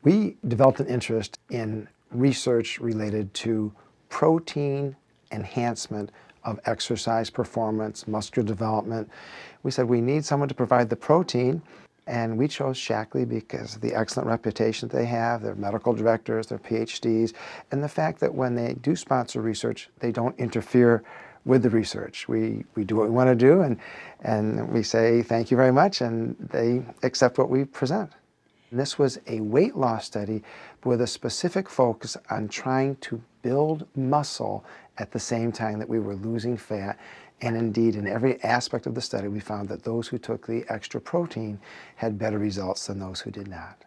We developed an interest in research related to protein enhancement of exercise performance, muscular development. We said we need someone to provide the protein, and we chose Shaklee because of the excellent reputation that they have, their medical directors, their PhDs, and the fact that when they do sponsor research, they don't interfere with the research. We do what we want to do, and we say thank you very much, and they accept what we present. And this was a weight loss study with a specific focus on trying to build muscle at the same time that we were losing fat. And indeed, in every aspect of the study, we found that those who took the extra protein had better results than those who did not.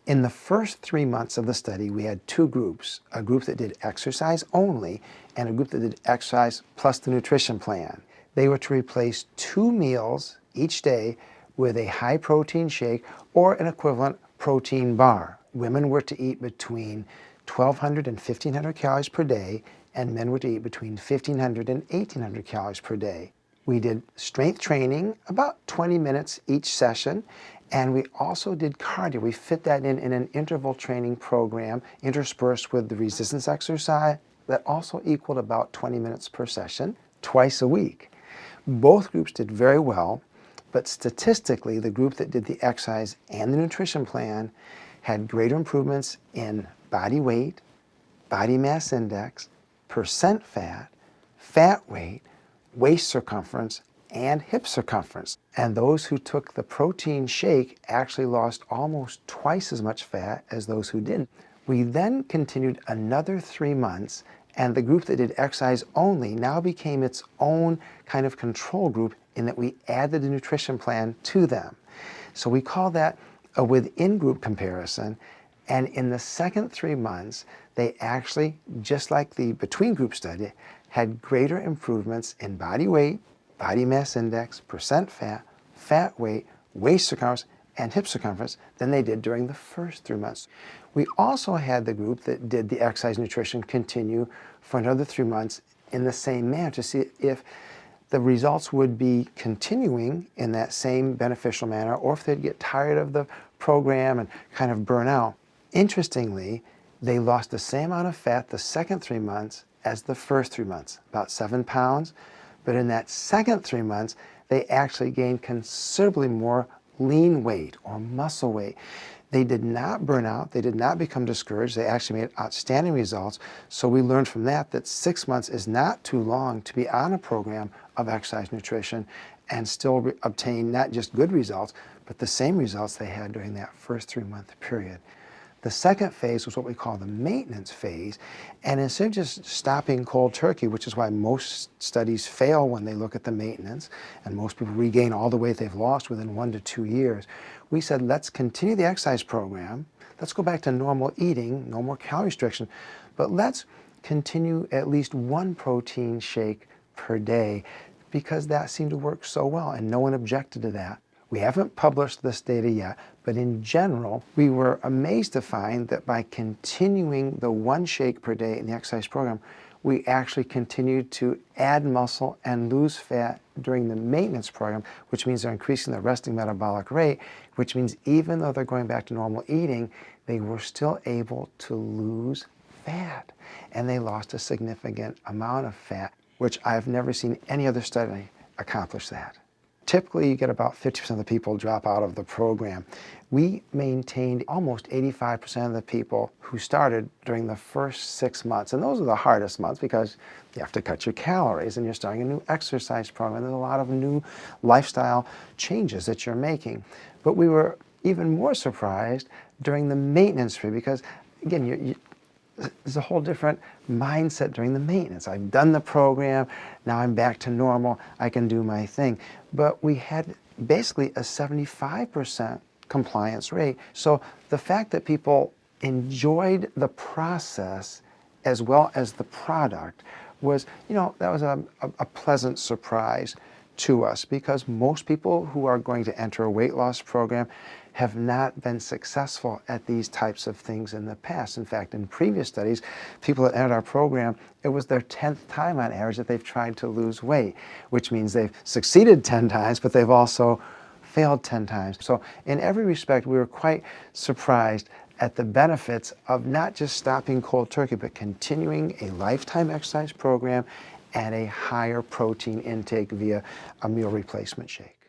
In the first 3 months of the study, we had two groups, a group that did exercise only and a group that did exercise plus the nutrition plan. They were to replace 2 meals each day with a high protein shake or an equivalent protein bar. Women were to eat between 1,200 and 1,500 calories per day, and men were to eat between 1,500 and 1,800 calories per day. We did strength training, about 20 minutes each session, and we also did cardio. We fit that in an interval training program interspersed with the resistance exercise that also equaled about 20 minutes per session, twice a week. Both groups did very well, but statistically, the group that did the exercise and the nutrition plan had greater improvements in body weight, body mass index, percent fat, fat weight, waist circumference, and hip circumference. And those who took the protein shake actually lost almost twice as much fat as those who didn't. We then continued another 3 months, and the group that did exercise only now became its own kind of control group in that we added the nutrition plan to them. So we call that a within-group comparison. And in the second 3 months, they actually, just like the between-group study, had greater improvements in body weight, body mass index, percent fat, fat weight, waist circumference, and hip circumference than they did during the first 3 months. We also had the group that did the exercise nutrition continue for another 3 months in the same manner to see if the results would be continuing in that same beneficial manner or if they'd get tired of the program and kind of burn out. Interestingly, they lost the same amount of fat the second 3 months as the first 3 months, about 7 pounds. But in that second 3 months, they actually gained considerably more lean weight or muscle weight. They did not burn out. They did not become discouraged. They actually made outstanding results. So we learned from that 6 months is not too long to be on a program of exercise nutrition and still obtain not just good results, but the same results they had during that first 3-month period. The second phase was what we call the maintenance phase. And instead of just stopping cold turkey, which is why most studies fail when they look at the maintenance, and most people regain all the weight they've lost within 1 to 2 years, we said, let's continue the exercise program. Let's go back to normal eating, no more calorie restriction, but let's continue at least 1 protein shake per day because that seemed to work so well and no one objected to that. We haven't published this data yet, but in general, we were amazed to find that by continuing the 1 shake per day in the exercise program, we actually continued to add muscle and lose fat during the maintenance program, which means they're increasing their resting metabolic rate, which means even though they're going back to normal eating, they were still able to lose fat. And they lost a significant amount of fat, which I've never seen any other study accomplish that. Typically, you get about 50% of the people drop out of the program. We maintained almost 85% of the people who started during the first 6 months. And those are the hardest months because you have to cut your calories and you're starting a new exercise program. There's a lot of new lifestyle changes that you're making. But we were even more surprised during the maintenance period because, again, there's a whole different mindset during the maintenance. I've done the program, now I'm back to normal, I can do my thing. But we had basically a 75% compliance rate. So the fact that people enjoyed the process as well as the product was, that was a pleasant surprise to us because most people who are going to enter a weight loss program have not been successful at these types of things in the past. In fact, in previous studies, people that entered our program, it was their 10th time on average that they've tried to lose weight, which means they've succeeded 10 times, but they've also failed 10 times. So in every respect, we were quite surprised at the benefits of not just stopping cold turkey, but continuing a lifetime exercise program and a higher protein intake via a meal replacement shake.